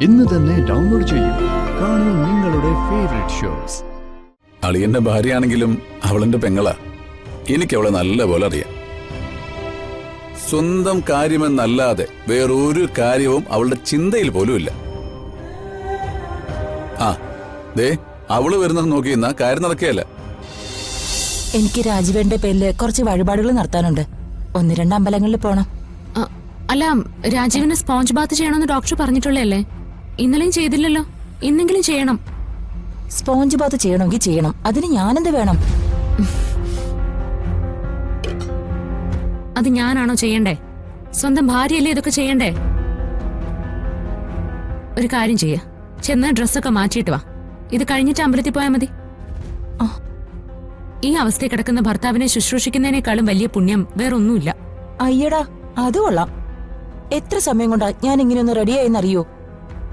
ഇന്ന് തന്നെ ഡൗൺലോഡ് ചെയ്യൂ. കാണൂ നിങ്ങളുടെ ഫേവറേറ്റ് ഷോസ്. അളിയന്റെ ഭാര്യയാണെങ്കിലും അവളെന്റെ പെങ്ങളാ. എനിക്ക് അവളെ നല്ല പോലെ അറിയാം. സ്വന്തം കാര്യമെന്നല്ലാതെ വേറൊരു കാര്യവും അവളുടെ ചിന്തയിൽ പോലുമില്ല. ആ ദേ അവള് വരുന്നത് നോക്കി ഇന്ന കാര്യം നടക്കുകയല്ല. എനിക്ക് രാജീവന്റെ പേരില് കുറച്ച് വഴിപാടുകൾ നടത്താനുണ്ട്. 1-2 അമ്പലങ്ങളിൽ പോണം. അല്ല, രാജീവിന് സ്പോഞ്ച് ബാത്ത് ചെയ്യണമെന്ന് ഡോക്ടർ പറഞ്ഞിട്ടുള്ളതല്ലേ? ഇന്നലെയും ചെയ്തില്ലല്ലോ. ഇന്നെങ്കിലും ചെയ്യണം. സ്പോഞ്ച് ബാത്ത് ചെയ്യണമെങ്കിൽ ചെയ്യണം. അതിന് ഞാനെന്ത് വേണം? അത് ഞാനാണോ ചെയ്യണ്ടേ? സ്വന്തം ഭാര്യയല്ലേ ഇതൊക്കെ ചെയ്യണ്ടേ? ഒരു കാര്യം ചെയ്യ, ചെന്ന് ഡ്രസ്സൊക്കെ മാറ്റിയിട്ട് വാ. ഇത് കഴിഞ്ഞിട്ട് അമ്പലത്തിൽ പോയാൽ മതി. ഈ അവസ്ഥയിൽ കിടക്കുന്ന ഭർത്താവിനെ ശുശ്രൂഷിക്കുന്നതിനേക്കാളും വലിയ പുണ്യം വേറൊന്നുമില്ല. അയ്യടാ, അത് കൊള്ളാം. എത്ര സമയം കൊണ്ടാ ഞാൻ ഇങ്ങനെയൊന്ന് റെഡിയായെന്നറിയോ?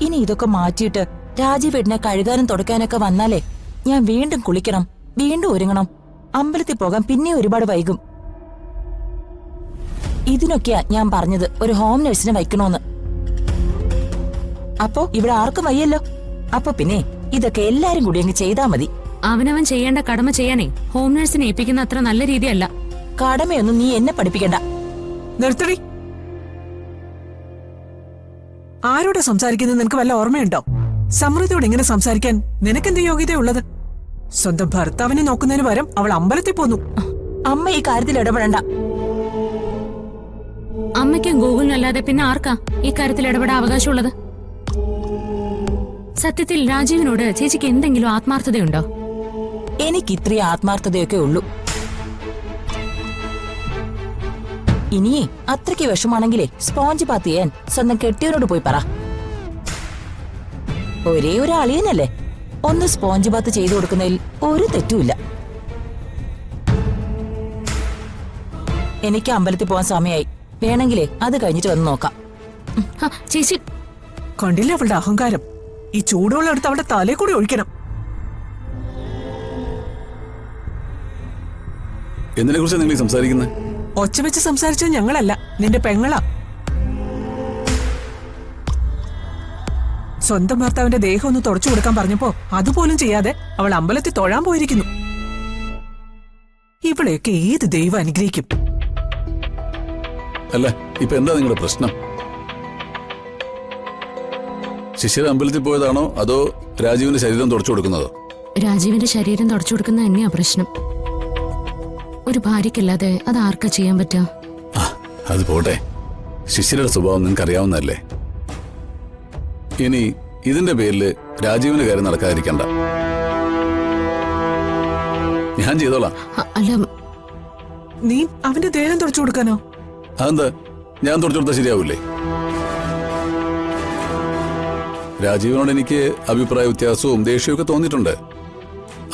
ഇനി ഇതൊക്കെ മാറ്റിയിട്ട് രാജീവേട്ടനെ കഴുകാനും തുടക്കാനൊക്കെ വന്നാലേ ഞാൻ വീണ്ടും കുളിക്കണം, വീണ്ടും ഒരുങ്ങണം. അമ്പലത്തിൽ പോകാൻ പിന്നെ ഒരുപാട് വൈകും. ഇതിനൊക്കെയാ ഞാൻ പറഞ്ഞത് ഒരു ഹോം നഴ്സിനെ വയ്ക്കണോന്ന്. അപ്പോ ഇവിടെ ആർക്കും വയ്യല്ലോ. അപ്പൊ പിന്നെ ഇതൊക്കെ എല്ലാരും കൂടി അങ്ങ് ചെയ്താ മതി. അവനവൻ ചെയ്യേണ്ട കടമ ചെയ്യാനേ ഹോം നഴ്സിനെ ഏൽപ്പിക്കുന്ന അത്ര നല്ല രീതിയല്ല. കടമയൊന്നും നീ എന്നെ പഠിപ്പിക്കണ്ട. നിർത്തടി. ആരോട് സംസാരിക്കുന്നത് നിനക്ക് വല്ല ഓർമ്മയുണ്ടോ? സമൃദ്ധിയോട് ഇങ്ങനെ സംസാരിക്കാൻ നിനക്കെന്ത് യോഗ്യതയുള്ളത്? സ്വന്തം ഭർത്താവിനെ നോക്കുന്നതിന് പകരം അവൾ അമ്പലത്തിൽ പോന്നു. അമ്മ ഈ കാര്യത്തിൽ ഇടപെടണ്ട. അമ്മയ്ക്കും ഗൂഗിളിനല്ലാതെ പിന്നെ ആർക്കാ ഈ കാര്യത്തിൽ ഇടപെടാൻ അവകാശമുള്ളത്? സത്യത്തിൽ രാജീവിനോട് ചേച്ചിക്ക് എന്തെങ്കിലും ആത്മാർത്ഥതയുണ്ടോ? എനിക്ക് ഇത്രയും ആത്മാർത്ഥതയൊക്കെ ഉള്ളൂ. ഇനിയേ അത്രയ്ക്ക് വിഷമാണെങ്കിലേ സ്പോഞ്ച് ബാത്ത് ചെയ്യാൻ സ്വന്തം കെട്ടിയവരോട് പോയി പറ. ഒരേ ഒരു അളിയനല്ലേ, ഒന്ന് സ്പോഞ്ച് ബാത്ത് ചെയ്തു കൊടുക്കുന്നതിൽ ഒരു തെറ്റുമില്ല. എനിക്ക് അമ്പലത്തിൽ പോകാൻ സമയമായി. വേണമെങ്കിലേ അത് കഴിഞ്ഞിട്ട് വന്ന് നോക്കാം. ചേച്ചി കണ്ടില്ല അവളുടെ അഹങ്കാരം? ഈ ചൂടുവെള്ളം എടുത്ത് അവളുടെ തലേ കൂടി ഒഴിക്കണം. എന്തിനെ കുറിച്ച് നിങ്ങൾ സംസാരിക്കുന്നത്? ഒച്ച വെച്ച് സംസാരിച്ചത് ഞങ്ങളല്ല, നിന്റെ പെങ്ങളാ. സ്വന്തം ഭർത്താവിന്റെ ദേഹം ഒന്ന് തുടച്ചു കൊടുക്കാൻ പറഞ്ഞപ്പോ അതുപോലും ചെയ്യാതെ അവൾ അമ്പലത്തിൽ തൊഴാൻ പോയിരിക്കുന്നു. ഇവളെയൊക്കെ ഏത് ദൈവം അനുഗ്രഹിക്കും? അല്ല, ഇപ്പൊ എന്താ നിങ്ങളുടെ പ്രശ്നം? ശിശിര അമ്പലത്തിൽ പോയതാണോ അതോ രാജീവിന്റെ ശരീരം തുടച്ചു കൊടുക്കുന്നതോ? രാജീവിന്റെ ശരീരം തുടച്ചു കൊടുക്കുന്ന തന്നെയാ പ്രശ്നം. ഒരു ഭാര്യക്കല്ലാതെ അത് ആർക്കാ ചെയ്യാൻ പറ്റുക? അത് പോട്ടെ, ശിശിരയുടെ സ്വഭാവം നിങ്ങൾക്ക് അറിയാവുന്നതല്ലേ. ഇനി ഇതിന്റെ പേരില് രാജീവിന്റെ കാര്യം നടക്കാതിരിക്കണ്ട. ഞാൻ ചെയ്തോളാം. അല്ല, നീ അവന്റെ ദേഹം തുടച്ചു കൊടുക്കാനോ? അതെന്താ, ഞാൻ തുടച്ചു കൊടുത്താൽ ശരിയാവൂലേ? രാജീവിനോട് എനിക്ക് അഭിപ്രായ വ്യത്യാസവും ദേഷ്യവും ഒക്കെ തോന്നിയിട്ടുണ്ട്.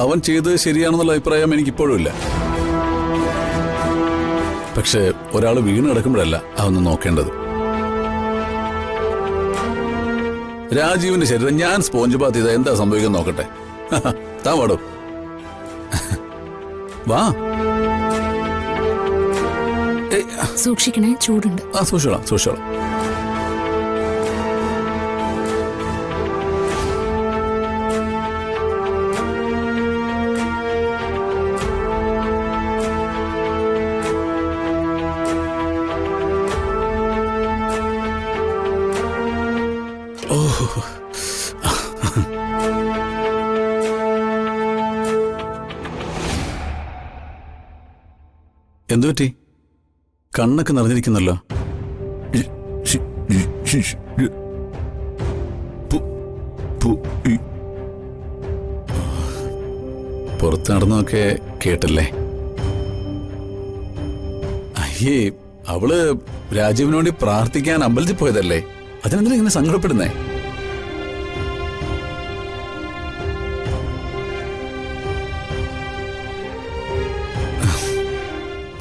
അവൻ ചെയ്തത് ശരിയാണെന്നുള്ള അഭിപ്രായം എനിക്കിപ്പോഴും ഇല്ല. പക്ഷെ ഒരാൾ വീണ് കിടക്കുമ്പോഴല്ല അതൊന്ന് നോക്കേണ്ടത്. രാജീവിന്റെ ശരീരം ഞാൻ സ്പോഞ്ച് ബാത്ത് ചെയ്താൽ എന്താ സംഭവിക്കാൻ നോക്കട്ടെ. താ വാടോ, വാ. സൂക്ഷിക്കണേ, ചൂടുണ്ട്. സൂക്ഷിച്ചോളാം, സൂക്ഷിച്ചോളാം. എന്തുപറ്റി? കണ്ണൊക്കെ നിറഞ്ഞിരിക്കുന്നല്ലോ. പുറത്ത് നടന്നൊക്കെ കേട്ടല്ലേ? അയ്യേ, അവള് രാജീവിന് വേണ്ടി പ്രാർത്ഥിക്കാൻ അമ്പലത്തിൽ പോയതല്ലേ. അതിനെന്തിനാ ഇങ്ങനെ സങ്കടപ്പെടുന്നേ?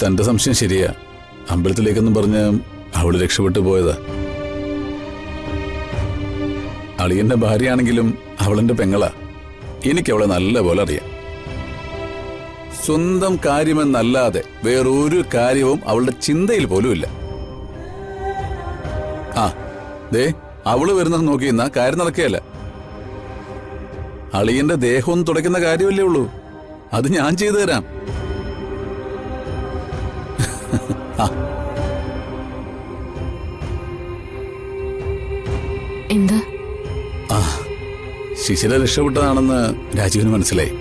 തന്റെ സംശയം ശരിയാ. അമ്പലത്തിലേക്കെന്നും പറഞ്ഞ് അവള് രക്ഷപ്പെട്ടു പോയതാ. അളിയന്റെ ഭാര്യയാണെങ്കിലും അവളെന്റെ പെങ്ങളാ. എനിക്ക് അവളെ നല്ല പോലെ അറിയാം. സ്വന്തം കാര്യമെന്നല്ലാതെ വേറൊരു കാര്യവും അവളുടെ ചിന്തയിൽ പോലുമില്ല. ദേ അവള് വരുന്നത് നോക്കി നിന്നാ കാര്യം നടക്കുകയല്ല. അളിയന്റെ ദേഹം തുടയ്ക്കുന്ന കാര്യമല്ലേ ഉള്ളൂ, അത് ഞാൻ ചെയ്തു തരാം. എന്താ? ആ, ശിശിര രക്ഷപ്പെട്ടതാണെന്ന് രാജീവിന് മനസ്സിലായി.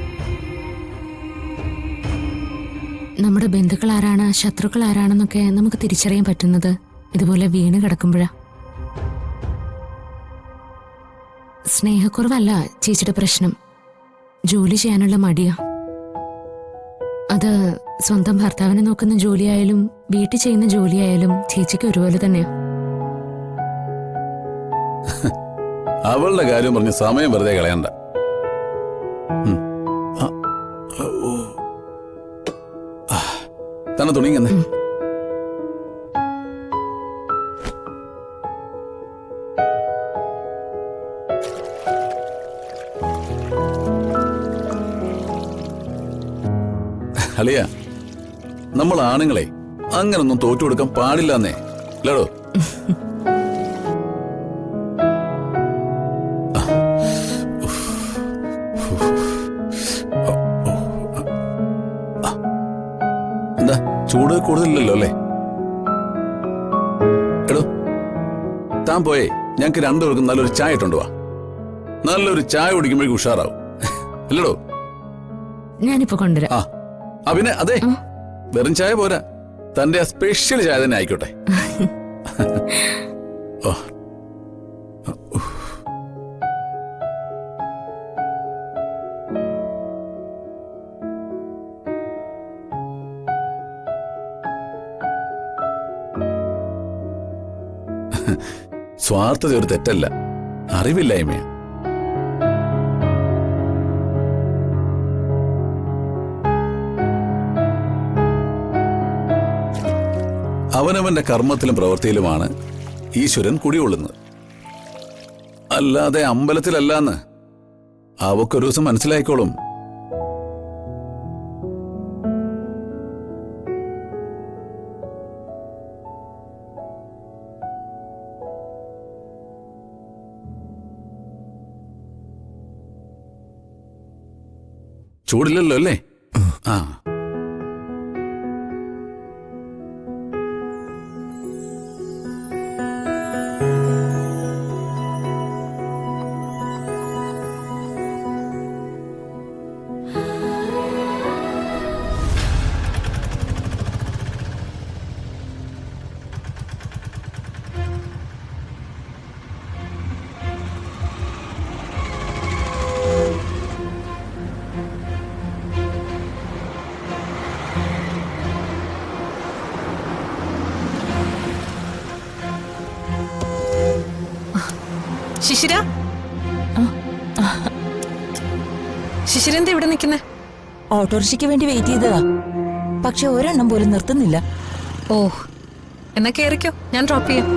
നമ്മുടെ ബന്ധുക്കൾ ആരാണ്, ശത്രുക്കൾ ആരാണെന്നൊക്കെ നമുക്ക് തിരിച്ചറിയാൻ പറ്റുന്നത് ഇതുപോലെ വീണ് കിടക്കുമ്പോഴാ. സ്നേഹക്കുറവല്ല ചേച്ചിയുടെ പ്രശ്നം, ജോലി ചെയ്യാനുള്ള മടിയാ. അത് സ്വന്തം ഭർത്താവിനെ നോക്കുന്ന ജോലിയായാലും വീട്ടിൽ ചെയ്യുന്ന ജോലിയായാലും ചേച്ചിക്ക് ഒരുപോലെ തന്നെയാ. അവളുടെ കാര്യം പറഞ്ഞ് സമയം വെറുതെ കളയണ്ട. തന്നെ തുണിങ്ങന്നെ. അളിയ, നമ്മൾ ആണുങ്ങളെ അങ്ങനൊന്നും തോറ്റു കൊടുക്കാൻ പാടില്ലെന്നേ അല്ലേടോ? എന്താ ചൂട് കൂടുതലില്ലല്ലോ അല്ലേ? എടോ, താൻ പോയേ ഞങ്ങക്ക് രണ്ടുപേർക്കും നല്ലൊരു ചായ ഇട്ടുണ്ടോ? നല്ലൊരു ചായ കുടിക്കുമ്പോഴേക്കും ഉഷാറാവും അല്ലടോ? ഞാനിപ്പോ കൊണ്ടുവരാം. ആ പിന്നെ അതെ, വെറും ചായ പോരാ, തന്റെ ആ സ്പെഷ്യൽ ചായ തന്നെ ആയിക്കോട്ടെ. ഓ, സ്വാർത്ഥത ഒരു തെറ്റല്ല, അറിവില്ലായ്മയാ. അവനവന്റെ കർമ്മത്തിലും പ്രവൃത്തിയിലുമാണ് ഈശ്വരൻ കുടികൊള്ളുന്നത്, അല്ലാതെ അമ്പലത്തിലല്ലാന്ന് അവക്കൊരു ദിവസം മനസ്സിലായിക്കോളും. ചൂടില്ലല്ലോ അല്ലേ? ആ, ശിശിര, ശിശിര എന്താ ഇവിടെ നിൽക്കുന്നേ? ഓട്ടോറിക്ഷയ്ക്ക് വേണ്ടി വെയിറ്റ് ചെയ്തതാ, പക്ഷെ ഒരെണ്ണം പോലും നിർത്തുന്നില്ല. ഓ, എന്നാ കേറിക്കോ, ഞാൻ ഡ്രോപ്പ് ചെയ്യാം.